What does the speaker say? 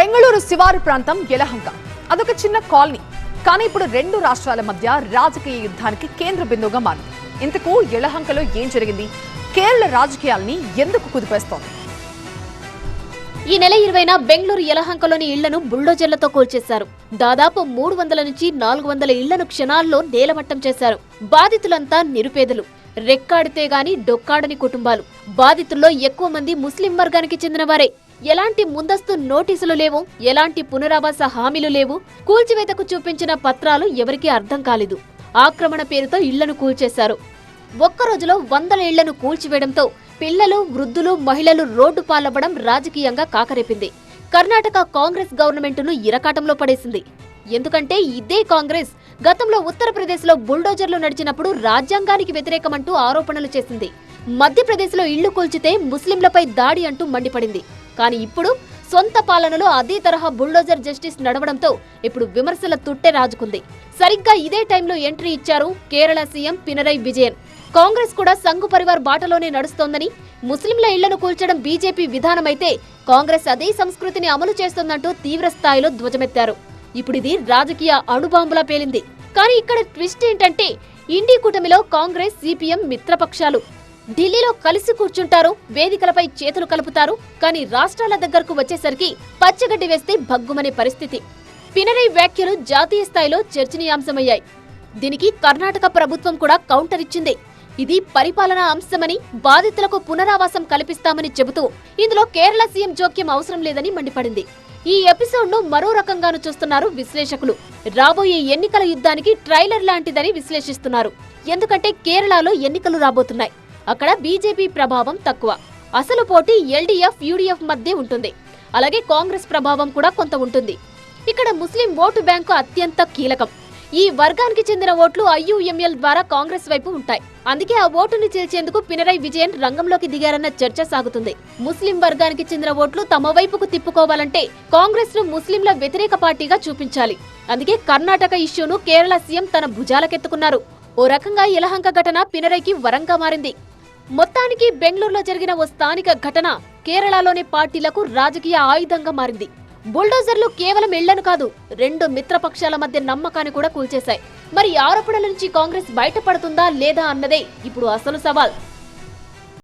బెంగళూరు శివారు ప్రాంతం యలహంక అదొక చిన్న కాలనీ. కానీ ఇప్పుడు రెండు రాష్ట్రాల మధ్య రాజకీయ యుద్ధానికి కేంద్ర బిందువుగా మారింది. ఇంతకు యలహంకలో ఏం జరిగింది? కేరళ రాజకీయాల్ని ఎందుకు కుదిపేస్తోంది? ఈ నెల 20న బెంగళూరు యలహంకలోని ఇళ్లను బుల్డోజర్లతో కూల్చేశారు. దాదాపు 300 నుంచి 400 ఇళ్లను క్షణాల్లో నేలమట్టం చేశారు. బాధితులంతా నిరుపేదలు, రెక్కాడితే గాని డొక్కాడని కుటుంబాలు. బాధితుల్లో ఎక్కువ మంది ముస్లిం వర్గానికి చెందినవారే. ఎలాంటి ముందస్తు నోటీసులు లేవు, ఎలాంటి పునరావాస హామీలు లేవు. కూల్చివేతకు చూపించిన పత్రాలు ఎవరికీ అర్థం కాలేదు. ఆక్రమణ పేరుతో ఇళ్లను కూల్చేశారు. ఒక్కరోజులో 100 ఇళ్లను కూల్చివేయడంతో పిల్లలు, వృద్ధులు, మహిళలు రోడ్డు పాలవ్వడం రాజకీయంగా కాకరేపింది. కర్ణాటక కాంగ్రెస్ గవర్నమెంట్ను ఇరకాటంలో పడేసింది. ఎందుకంటే ఇదే కాంగ్రెస్ గతంలో ఉత్తరప్రదేశ్లో బుల్డోజర్లు నడిచినప్పుడు రాజ్యాంగానికి వ్యతిరేకమంటూ ఆరోపణలు చేసింది. మధ్యప్రదేశ్లో ఇళ్లు కూల్చితే ముస్లింలపై దాడి అంటూ మండిపడింది. కానీ ఇప్పుడు సొంత పాలనలో అదే తరహా బుల్డోజర్ జస్టిస్ నడవడంతో ఇప్పుడు విమర్శల తుట్టె రాజుకుంది. సరిగ్గా ఇదే టైంలో ఎంట్రీ ఇచ్చారు కేరళ సీఎం పినరై విజయన్. కాంగ్రెస్ కూడా సంఘు పరివార్ బాటలోనే నడుస్తోందని, ముస్లింల ఇళ్లను కూల్చడం బీజేపీ విధానమైతే కాంగ్రెస్ అదే సంస్కృతిని అమలు చేస్తోందంటూ తీవ్ర స్థాయిలో ధ్వజమెత్తారు. ఇప్పుడిది రాజకీయ అణుబాంబులా పేలింది. కానీ ఇక్కడ ట్విస్ట్ ఏంటంటే ఇండీ కూటమిలో కాంగ్రెస్, సిపిఎం మిత్రపక్షాలు. ఢిల్లీలో కలిసి కూర్చుంటారు, వేదికలపై చేతులు కలుపుతారు. కానీ రాష్ట్రాల దగ్గరకు వచ్చేసరికి పచ్చగడ్డి వేస్తే భగ్గుమనే పరిస్థితి. పినరై వ్యాఖ్యలు జాతీయ స్థాయిలో చర్చనీయాంశమయ్యాయి. దీనికి కర్ణాటక ప్రభుత్వం కూడా కౌంటర్ ఇచ్చింది. ఇది పరిపాలనా అంశమని, బాధితులకు పునరావాసం కల్పిస్తామని చెబుతూ ఇందులో కేరళ సీఎం జోక్యం అవసరం లేదని మండిపడింది. ఈ ఎపిసోడ్ను మరో రకంగాను చూస్తున్నారు విశ్లేషకులు. రాబోయే ఎన్నికల యుద్ధానికి ట్రైలర్ లాంటిదని విశ్లేషిస్తున్నారు. ఎందుకంటే కేరళలో ఎన్నికలు రాబోతున్నాయి. అక్కడ బీజేపీ ప్రభావం తక్కువ. అసలు పోటీ ఎల్డీఎఫ్, యూడీఎఫ్ మధ్య ఉంటుంది. అలాగే కాంగ్రెస్ ప్రభావం కూడా కొంత ఉంటుంది. ఇక్కడ ముస్లిం ఓటు బ్యాంకు అత్యంత కీలకం. ఈ వర్గానికి చెందిన ఓట్లు ఐయుఎంఎల్ ద్వారా కాంగ్రెస్ వైపు ఉంటాయి. అందుకే ఆ ఓటుని చీల్చేందుకు పినరై విజయన్ రంగంలోకి దిగారన్న చర్చ సాగుతుంది. ముస్లిం వర్గానికి చెందిన ఓట్లు తమ వైపుకు తిప్పుకోవాలంటే కాంగ్రెస్ ను ముస్లింల వ్యతిరేక పార్టీగా చూపించాలి. అందుకే కర్ణాటక ఇష్యూను కేరళ సీఎం తన భుజాలకెత్తుకున్నారు. ఓ రకంగా యలహంక ఘటన పినరైకి వరంగా మారింది. మొత్తానికి బెంగళూరులో జరిగిన ఓ స్థానిక ఘటన కేరళలోని పార్టీలకు రాజకీయ ఆయుధంగా మారింది. బుల్డోజర్లు కేవలం ఇళ్లను కాదు, రెండు మిత్రపక్షాల మధ్య నమ్మకాన్ని కూడా కూల్చేశాయి. మరి ఆరోపణల నుంచి కాంగ్రెస్ బయటపడుతుందా లేదా అన్నదే ఇప్పుడు అసలు సవాల్.